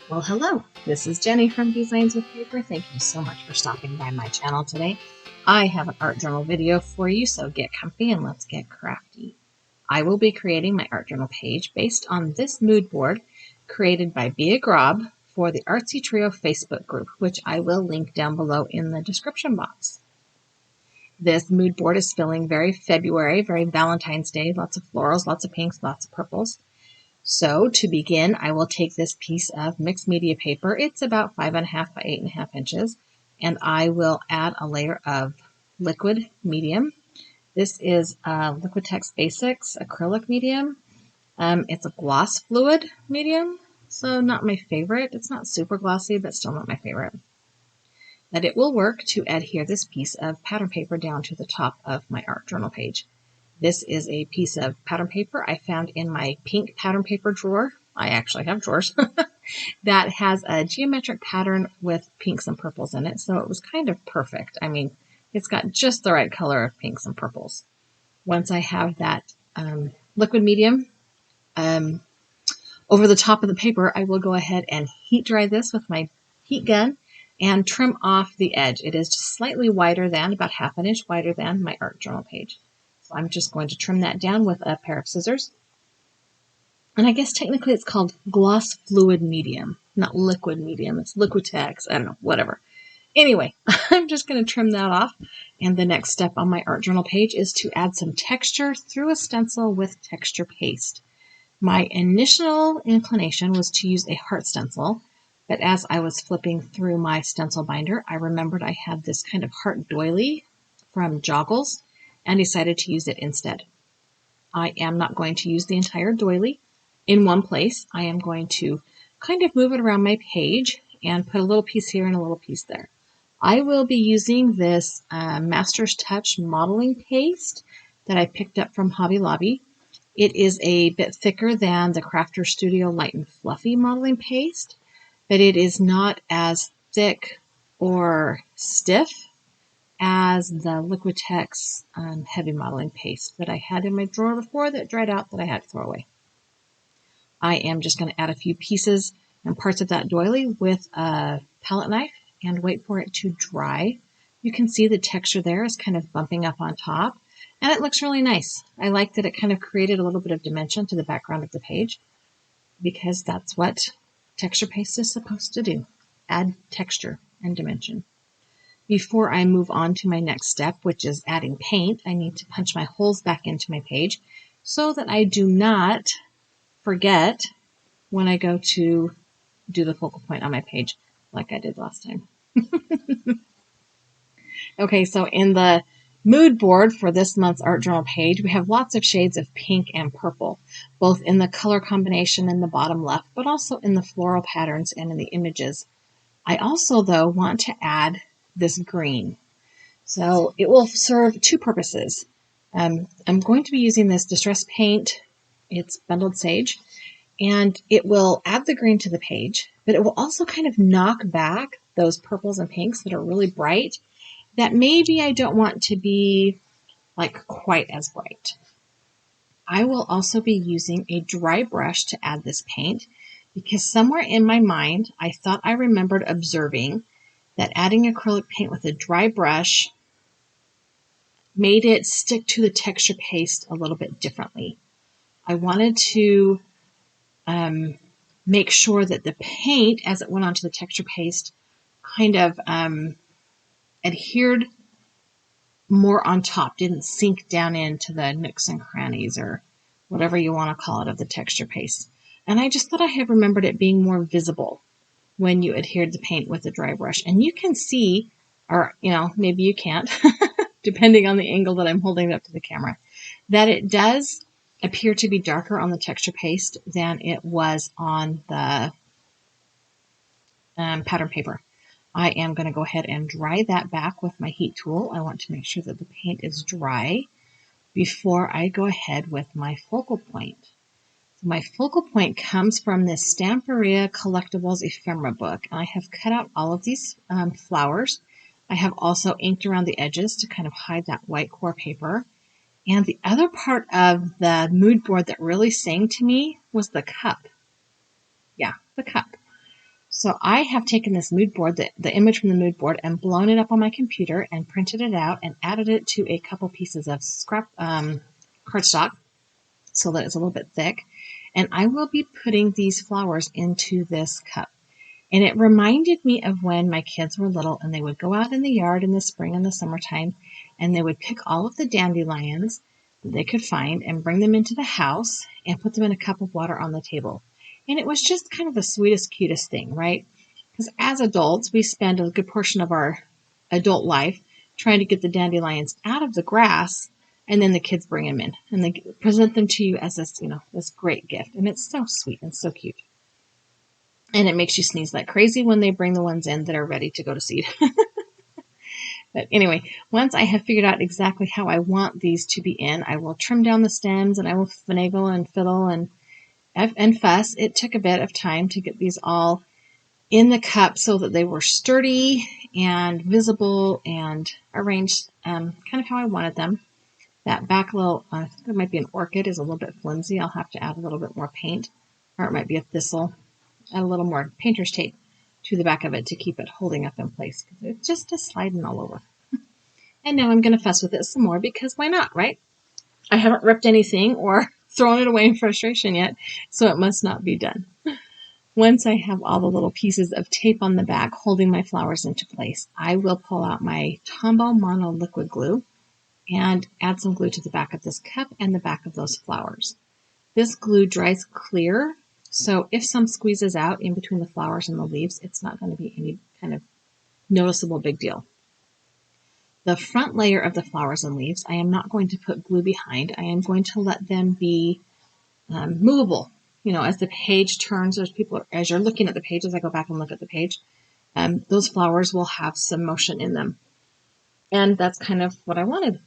Well, hello, this is Jenny from Designs with Paper. Thank you so much for stopping by my channel today. I have an art journal video for you, so get comfy and let's get crafty. I will be creating my art journal page based on this mood board created by Bea Grob for the Artsytrio Facebook group, which I will link down below in the description box. This mood board is feeling very February, very Valentine's Day, lots of florals, lots of pinks, lots of purples. So to begin, I will take this piece of mixed media paper. It's about 5.5 by 8.5 inches, and I will add a layer of liquid medium. This is Liquitex Basics acrylic medium. It's a gloss fluid medium, so not my favorite. It's not super glossy, but still not my favorite. But it will work to adhere this piece of pattern paper down to the top of my art journal page. This is a piece of pattern paper I found in my pink pattern paper drawer. I actually have drawers that has a geometric pattern with pinks and purples in it. So it was kind of perfect. I mean, it's got just the right color of pinks and purples. Once I have that liquid medium over the top of the paper, I will go ahead and heat dry this with my heat gun and trim off the edge. It is just slightly wider than, about 1/2 inch wider than my art journal page. So I'm just going to trim that down with a pair of scissors. And I guess technically it's called gloss fluid medium, not liquid medium. It's Liquitex. I don't know, whatever. Anyway, I'm just going to trim that off. And the next step on my art journal page is to add some texture through a stencil with texture paste. My initial inclination was to use a heart stencil, but as I was flipping through my stencil binder, I remembered I had this kind of heart doily from Joggles and decided to use it instead. I am not going to use the entire doily in one place. I am going to kind of move it around my page and put a little piece here and a little piece there. I will be using this Master's Touch modeling paste that I picked up from Hobby Lobby. It is a bit thicker than the Crafter Studio Light and Fluffy modeling paste, but it is not as thick or stiff as the Liquitex heavy modeling paste that I had in my drawer before that dried out that I had to throw away. I am just going to add a few pieces and parts of that doily with a palette knife and wait for it to dry. You can see the texture there is kind of bumping up on top, and it looks really nice. I like that it kind of created a little bit of dimension to the background of the page because that's what texture paste is supposed to do, add texture and dimension. Before I move on to my next step, which is adding paint, I need to punch my holes back into my page so that I do not forget when I go to do the focal point on my page like I did last time. Okay, so in the mood board for this month's art journal page, we have lots of shades of pink and purple, both in the color combination in the bottom left, but also in the floral patterns and in the images. I also, though, want to add this green. So it will serve two purposes. I'm going to be using this Distress Paint. It's Bundled Sage, and it will add the green to the page, but it will also kind of knock back those purples and pinks that are really bright that maybe I don't want to be like quite as bright. I will also be using a dry brush to add this paint because somewhere in my mind, I thought I remembered observing that adding acrylic paint with a dry brush made it stick to the texture paste a little bit differently. I wanted to make sure that the paint, as it went onto the texture paste, kind of adhered more on top, didn't sink down into the nooks and crannies or whatever you want to call it of the texture paste. And I just thought I had remembered it being more visible when you adhered the paint with a dry brush. And you can see, or maybe you can't, depending on the angle that I'm holding it up to the camera, that it does appear to be darker on the texture paste than it was on the pattern paper. I am going to go ahead and dry that back with my heat tool. I want to make sure that the paint is dry before I go ahead with my focal point. So my focal point comes from this Stamperia Collectibles Ephemera book, and I have cut out all of these flowers. I have also inked around the edges to kind of hide that white core paper. And the other part of the mood board that really sang to me was the cup. Yeah, the cup. So I have taken this mood board, the image from the mood board, and blown it up on my computer and printed it out and added it to a couple pieces of scrap cardstock so that it's a little bit thick. And I will be putting these flowers into this cup. And it reminded me of when my kids were little and they would go out in the yard in the spring and the summertime and they would pick all of the dandelions that they could find and bring them into the house and put them in a cup of water on the table. And it was just kind of the sweetest, cutest thing, right? Because as adults, we spend a good portion of our adult life trying to get the dandelions out of the grass, and then the kids bring them in and they present them to you as this, this great gift. And it's so sweet and so cute. And it makes you sneeze like crazy when they bring the ones in that are ready to go to seed. But anyway, once I have figured out exactly how I want these to be in, I will trim down the stems and I will finagle and fiddle and fuss. It took a bit of time to get these all in the cup so that they were sturdy and visible and arranged kind of how I wanted them. That back little, I think it might be an orchid, is a little bit flimsy. I'll have to add a little bit more paint, or it might be a thistle. Add a little more painter's tape to the back of it to keep it holding up in place because it's just sliding all over. And now I'm going to fuss with it some more because why not, right? I haven't ripped anything or thrown it away in frustration yet, so it must not be done. Once I have all the little pieces of tape on the back holding my flowers into place, I will pull out my Tombow Mono liquid glue and add some glue to the back of this cup and the back of those flowers. This glue dries clear, so if some squeezes out in between the flowers and the leaves, it's not going to be any kind of noticeable big deal. The front layer of the flowers and leaves, I am not going to put glue behind. I am going to let them be movable. As the page turns, as you're looking at the page, as I go back and look at the page, those flowers will have some motion in them. And that's kind of what I wanted.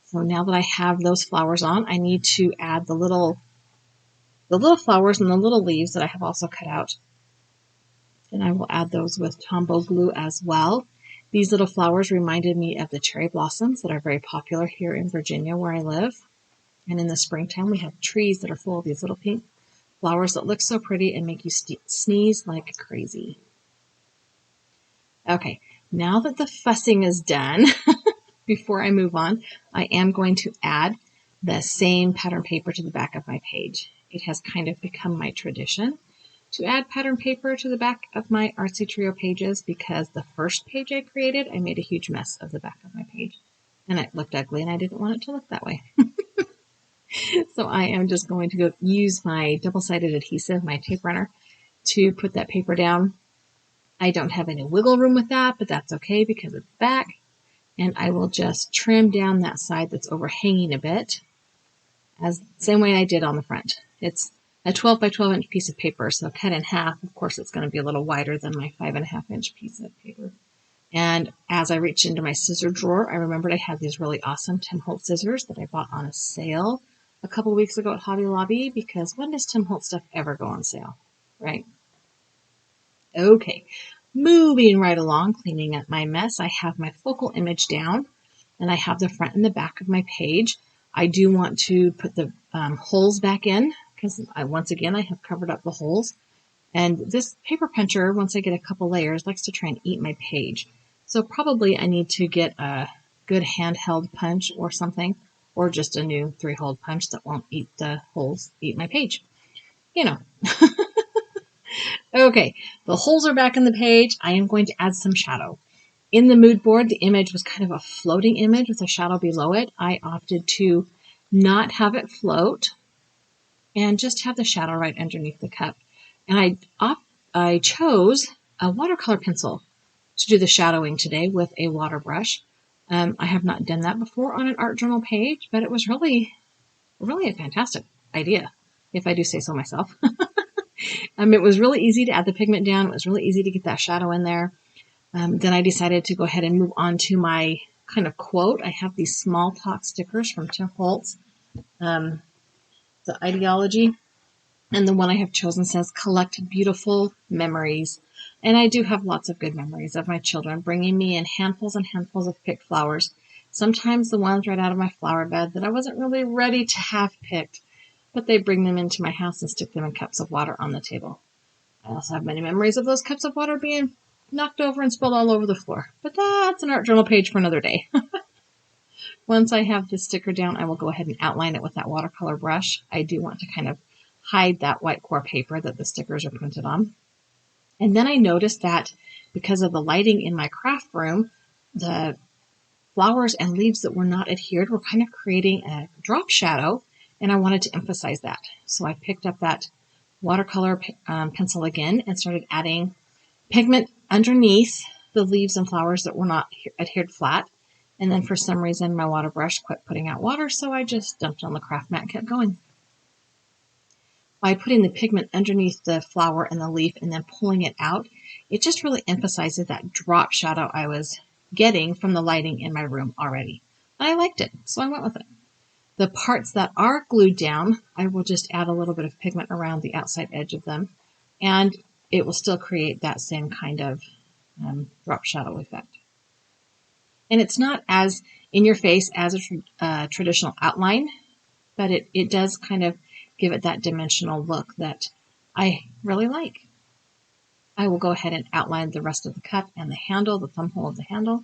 So now that I have those flowers on, I need to add the little flowers and the little leaves that I have also cut out. And I will add those with Tombow glue as well. These little flowers reminded me of the cherry blossoms that are very popular here in Virginia where I live. And in the springtime, we have trees that are full of these little pink flowers that look so pretty and make you sneeze like crazy. Okay, now that the fussing is done, before I move on, I am going to add the same pattern paper to the back of my page. It has kind of become my tradition to add pattern paper to the back of my Artsytrio pages because the first page I created, I made a huge mess of the back of my page. And it looked ugly and I didn't want it to look that way. So I am just going to go use my double-sided adhesive, my tape runner, to put that paper down. I don't have any wiggle room with that, but that's okay because it's back. And I will just trim down that side that's overhanging a bit, as same way I did on the front. It's a 12 by 12 inch piece of paper, so cut in half. Of course, it's going to be a little wider than my 5.5 inch piece of paper. And as I reached into my scissor drawer, I remembered I had these really awesome Tim Holtz scissors that I bought on a sale a couple weeks ago at Hobby Lobby, because when does Tim Holtz stuff ever go on sale, right? Okay, moving right along, cleaning up my mess. I have my focal image down, and I have the front and the back of my page. I do want to put the holes back in, because once again, I have covered up the holes. And this paper puncher, once I get a couple layers, likes to try and eat my page. So probably I need to get a good handheld punch or something, or just a new 3-hole punch that won't eat the holes, eat my page. Okay, the holes are back in the page. I am going to add some shadow. In the mood board, the image was kind of a floating image with a shadow below it. I opted to not have it float and just have the shadow right underneath the cup. And I chose a watercolor pencil to do the shadowing today with a water brush. I have not done that before on an art journal page, but it was really a fantastic idea, if I do say so myself. It was really easy to add the pigment down. It was really easy to get that shadow in there. Then I decided to go ahead and move on to my kind of quote. I have these small talk stickers from Tim Holtz, the ideology. And the one I have chosen says, collect beautiful memories. And I do have lots of good memories of my children bringing me in handfuls and handfuls of picked flowers. Sometimes the ones right out of my flower bed that I wasn't really ready to have picked, but they bring them into my house and stick them in cups of water on the table. I also have many memories of those cups of water being knocked over and spilled all over the floor. But that's an art journal page for another day. Once I have the sticker down, I will go ahead and outline it with that watercolor brush. I do want to kind of hide that white core paper that the stickers are printed on. And then I noticed that because of the lighting in my craft room, the flowers and leaves that were not adhered were kind of creating a drop shadow, and I wanted to emphasize that. So I picked up that watercolor pencil again and started adding pigment underneath the leaves and flowers that were not adhered flat. And then for some reason, my water brush quit putting out water, so I just dumped on the craft mat and kept going. By putting the pigment underneath the flower and the leaf and then pulling it out, it just really emphasizes that drop shadow I was getting from the lighting in my room already. And I liked it, so I went with it. The parts that are glued down, I will just add a little bit of pigment around the outside edge of them, and it will still create that same kind of drop shadow effect. And it's not as in your face as a traditional outline, but it does kind of give it that dimensional look that I really like. I will go ahead and outline the rest of the cup and the handle, the thumb hole of the handle.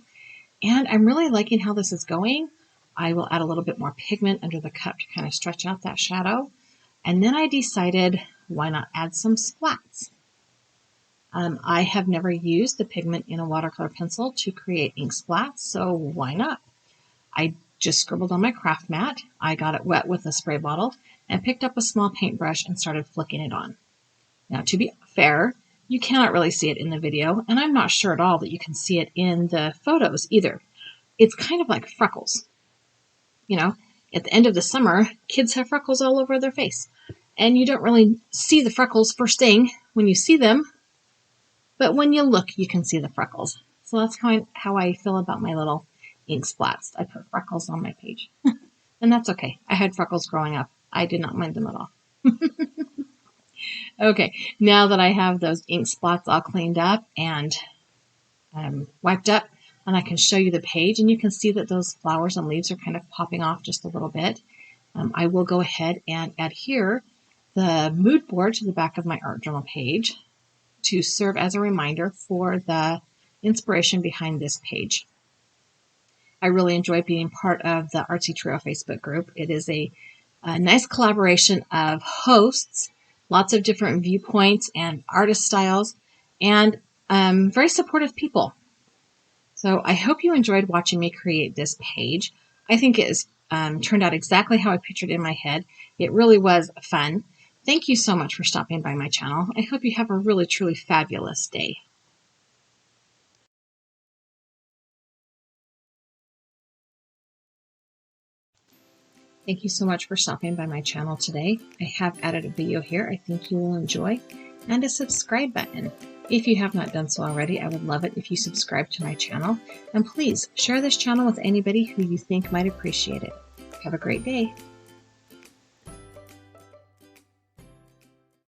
And I'm really liking how this is going. I will add a little bit more pigment under the cup to kind of stretch out that shadow. And then I decided, why not add some splats? I have never used the pigment in a watercolor pencil to create ink splats, so why not? I just scribbled on my craft mat. I got it wet with a spray bottle and picked up a small paintbrush and started flicking it on. Now, to be fair, you cannot really see it in the video, and I'm not sure at all that you can see it in the photos either. It's kind of like freckles. You know, at the end of the summer, kids have freckles all over their face, and you don't really see the freckles first thing when you see them, but when you look, you can see the freckles. So that's how I feel about my little ink splats. I put freckles on my page, and that's okay. I had freckles growing up. I did not mind them at all. Okay, now that I have those ink splats all cleaned up and wiped up, and I can show you the page, and you can see that those flowers and leaves are kind of popping off just a little bit. I will go ahead and adhere the mood board to the back of my art journal page to serve as a reminder for the inspiration behind this page. I really enjoy being part of the Artsytrio Facebook group. It is a nice collaboration of hosts, lots of different viewpoints and artist styles, and very supportive people. So I hope you enjoyed watching me create this page. I think it has turned out exactly how I pictured it in my head. It really was fun. Thank you so much for stopping by my channel. I hope you have a really, truly fabulous day. Thank you so much for stopping by my channel today. I have added a video here I think you will enjoy, and a subscribe button. If you have not done so already, I would love it if you subscribe to my channel, and please share this channel with anybody who you think might appreciate it. Have a great day.